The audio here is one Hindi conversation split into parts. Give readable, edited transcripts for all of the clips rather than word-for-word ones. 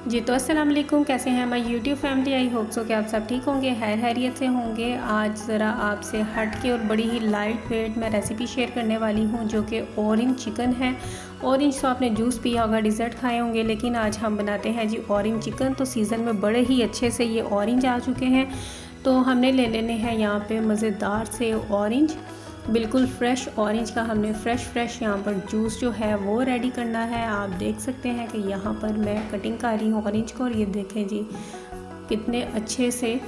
जी तो अस्सलाम वालेकुम, कैसे हैं हमारी YouTube family. I hope so कि आप सब ठीक होंगे, खैरियत से होंगे। आज ज़रा आपसे हट के और बड़ी ही लाइट वेट मैं रेसिपी शेयर करने वाली हूं जो कि ऑरेंज चिकन है। ऑरेंज तो आपने जूस पिया होगा, डिज़र्ट खाए होंगे, लेकिन आज हम बनाते हैं जी ऑरेंज चिकन। तो सीज़न में बड़े ही अच्छे से ये ऑरेंज आ चुके हैं, तो हमने ले लेने हैं यहाँ पर मज़ेदार से ऑरेंज। बिल्कुल फ्रेश ऑरेंज का हमने फ्रेश यहाँ पर जूस जो है वो रेडी करना है। आप देख सकते हैं कि यहाँ पर मैं कटिंग कर रही हूँ ऑरेंज को, और ये देखें जी कितने अच्छे से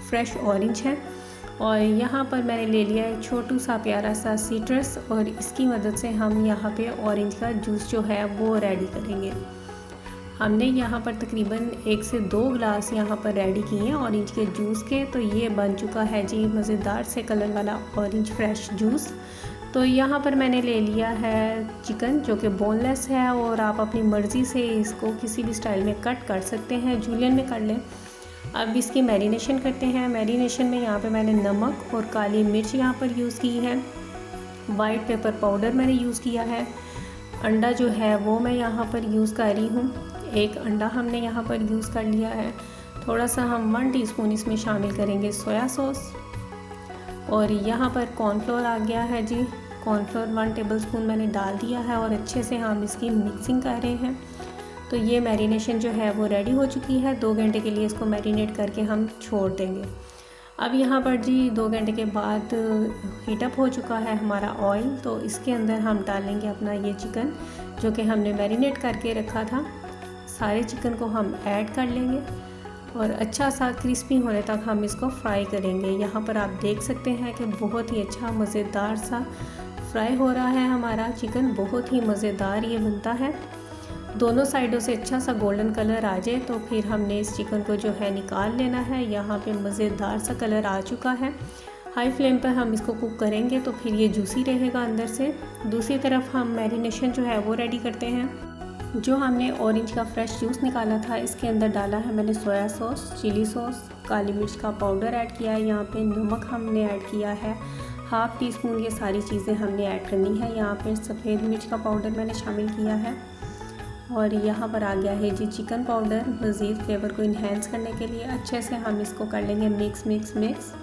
फ्रेश ऑरेंज हैं। और यहाँ पर मैंने ले लिया एक छोटू सा प्यारा सा सीट्रस, और इसकी मदद से हम यहाँ पे ऑरेंज का जूस जो है वो रेडी करेंगे। हमने यहाँ पर तकरीबन 1 से 2 गिलास यहाँ पर रेडी किए हैं ऑरेंज के जूस के। तो ये बन चुका है जी मज़ेदार से कलर वाला ऑरेंज फ्रेश जूस। तो यहाँ पर मैंने ले लिया है चिकन जो कि बोनलेस है, और आप अपनी मर्ज़ी से इसको किसी भी स्टाइल में कट कर सकते हैं, जूलियन में कर लें। अब इसकी मैरिनेशन करते हैं। मैरिनेशन में यहाँ पर मैंने नमक और काली मिर्च यहाँ पर यूज़ की है, वाइट पेपर पाउडर मैंने यूज़ किया है, अंडा जो है वो मैं यहाँ पर यूज़ कर रही हूँ, 1 अंडा हमने यहाँ पर यूज़ कर लिया है। थोड़ा सा हम 1 टीस्पून इसमें शामिल करेंगे सोया सॉस, और यहाँ पर कॉर्नफ्लोर आ गया है जी। कॉर्नफ्लोर 1 टेबलस्पून मैंने डाल दिया है, और अच्छे से हम इसकी मिक्सिंग कर रहे हैं। तो ये मैरिनेशन जो है वो रेडी हो चुकी है। 2 घंटे के लिए इसको मैरिनेट करके हम छोड़ देंगे। अब यहाँ पर जी 2 घंटे के बाद हीटअप हो चुका है हमारा ऑयल। तो इसके अंदर हम डालेंगे अपना ये चिकन जो कि हमने मैरिनेट करके रखा था। सारे चिकन को हम ऐड कर लेंगे, और अच्छा सा क्रिस्पी होने तक हम इसको फ्राई करेंगे। यहाँ पर आप देख सकते हैं कि बहुत ही अच्छा मज़ेदार सा फ्राई हो रहा है हमारा चिकन। बहुत ही मज़ेदार ये बनता है। दोनों साइडों से अच्छा सा गोल्डन कलर आ जाए तो फिर हमने इस चिकन को जो है निकाल लेना है। यहाँ पे मज़ेदार सा कलर आ चुका है। हाई फ्लेम पर हम इसको कुक करेंगे तो फिर ये जूसी रहेगा अंदर से। दूसरी तरफ हम मैरिनेशन जो है वो रेडी करते हैं। जो हमने ऑरेंज का फ्रेश जूस निकाला था इसके अंदर डाला है मैंने सोया सॉस, चिली सॉस, काली मिर्च का पाउडर ऐड किया है। यहाँ पे नमक हमने ऐड किया है 1/2 टीस्पून। ये सारी चीज़ें हमने ऐड करनी है। यहाँ पे सफ़ेद मिर्च का पाउडर मैंने शामिल किया है, और यहाँ पर आ गया है जी चिकन पाउडर। मज़ीद फ्लेवर को इन्हेंस करने के लिए अच्छे से हम इसको कर लेंगे मिक्स।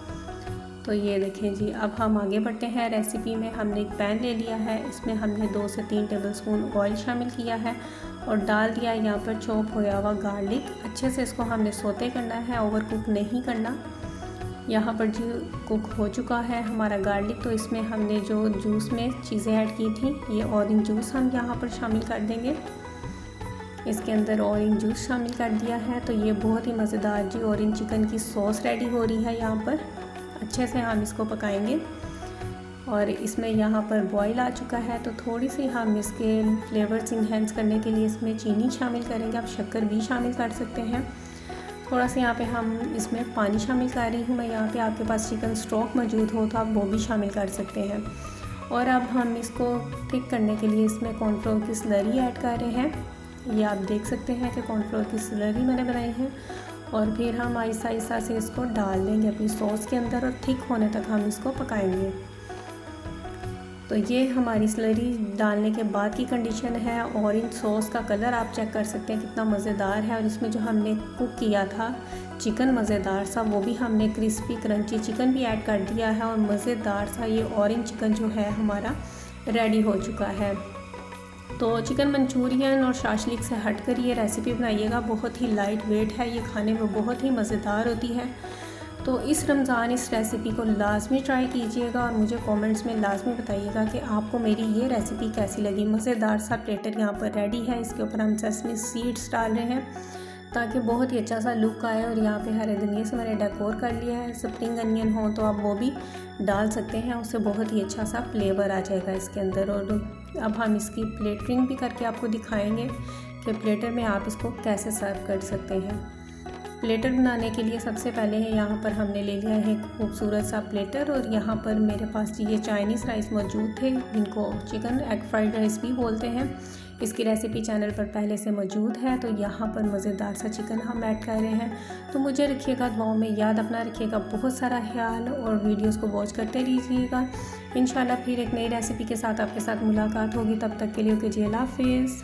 तो ये देखें जी, अब हम आगे बढ़ते हैं रेसिपी में। हमने एक पैन ले लिया है, इसमें हमने 2 से 3 टेबलस्पून ऑयल शामिल किया है, और डाल दिया यहाँ पर चॉप होया हुआ गार्लिक। अच्छे से इसको हमने सोते करना है, ओवर कुक नहीं करना। यहाँ पर जी कुक हो चुका है हमारा गार्लिक। तो इसमें हमने जो जूस में चीज़ें ऐड की थी, ये ऑरेंज जूस हम यहाँ पर शामिल कर देंगे। इसके अंदर ऑरेंज जूस शामिल कर दिया है। तो ये बहुत ही मज़ेदार जी ऑरेंज चिकन की सॉस रेडी हो रही है। यहाँ पर अच्छे से हम इसको पकाएंगे, और इसमें यहाँ पर बॉईल आ चुका है। तो थोड़ी सी हम इसके फ्लेवर्स इन्हेंस करने के लिए इसमें चीनी शामिल करेंगे। आप शक्कर भी शामिल कर सकते हैं। थोड़ा सा यहाँ पे हम इसमें पानी शामिल कर रही हूँ मैं। यहाँ पे आपके पास चिकन स्टॉक मौजूद हो तो आप वो भी शामिल कर सकते हैं। और अब हम इसको थिक करने के लिए इसमें कॉर्नफ्लोर की स्लरी ऐड कर रहे हैं। ये आप देख सकते हैं कि कॉर्नफ्लोर की स्लरी मैंने बनाई है, और फिर हम आहिस्ता से इसको डाल देंगे अपनी सॉस के अंदर, और थिक होने तक हम इसको पकाएंगे। तो ये हमारी स्लरी डालने के बाद की कंडीशन है। ऑरेंज सॉस का कलर आप चेक कर सकते हैं कितना मज़ेदार है, और इसमें जो हमने कुक किया था चिकन मज़ेदार सा, वो भी हमने क्रिस्पी क्रंची चिकन भी ऐड कर दिया है, और मज़ेदार सा ये ऑरेंज चिकन जो है हमारा रेडी हो चुका है। तो चिकन मंचूरियन और शाशलिक से हटकर ये रेसिपी बनाइएगा। बहुत ही लाइट वेट है, ये खाने में बहुत ही मज़ेदार होती है। तो इस रमज़ान इस रेसिपी को लाजमी ट्राई कीजिएगा, और मुझे कमेंट्स में लाजमी बताइएगा कि आपको मेरी ये रेसिपी कैसी लगी। मज़ेदार सा प्लेटर यहाँ पर रेडी है। इसके ऊपर हम सेसमी सीड्स डाल रहे हैं ताकि बहुत ही अच्छा सा लुक आए, और यहाँ पे हरे धनिया से मैंने डेकोर कर लिया है। स्प्रिंग अनियन हो तो आप वो भी डाल सकते हैं, उससे बहुत ही अच्छा सा फ्लेवर आ जाएगा इसके अंदर। और अब हम इसकी प्लेटरिंग भी करके आपको दिखाएंगे कि प्लेटर में आप इसको कैसे सर्व कर सकते हैं। प्लेटर बनाने के लिए सबसे पहले है यहाँ पर हमने ले लिया है खूबसूरत सा प्लेटर, और यहाँ पर मेरे पास ये चाइनीज़ राइस मौजूद थे जिनको चिकन एग फ्राइड राइस भी बोलते हैं। इसकी रेसिपी चैनल पर पहले से मौजूद है। तो यहाँ पर मज़ेदार सा चिकन हम ऐड कर रहे हैं। तो मुझे रखिएगा दुआओं में याद, अपना रखिएगा बहुत सारा ख्याल, और वीडियोस को वॉच करते रहिएगा। इंशाल्लाह फिर एक नई रेसिपी के साथ आपके साथ मुलाकात होगी। तब तक के लिए ओके जी, अल्लाह हाफिज़।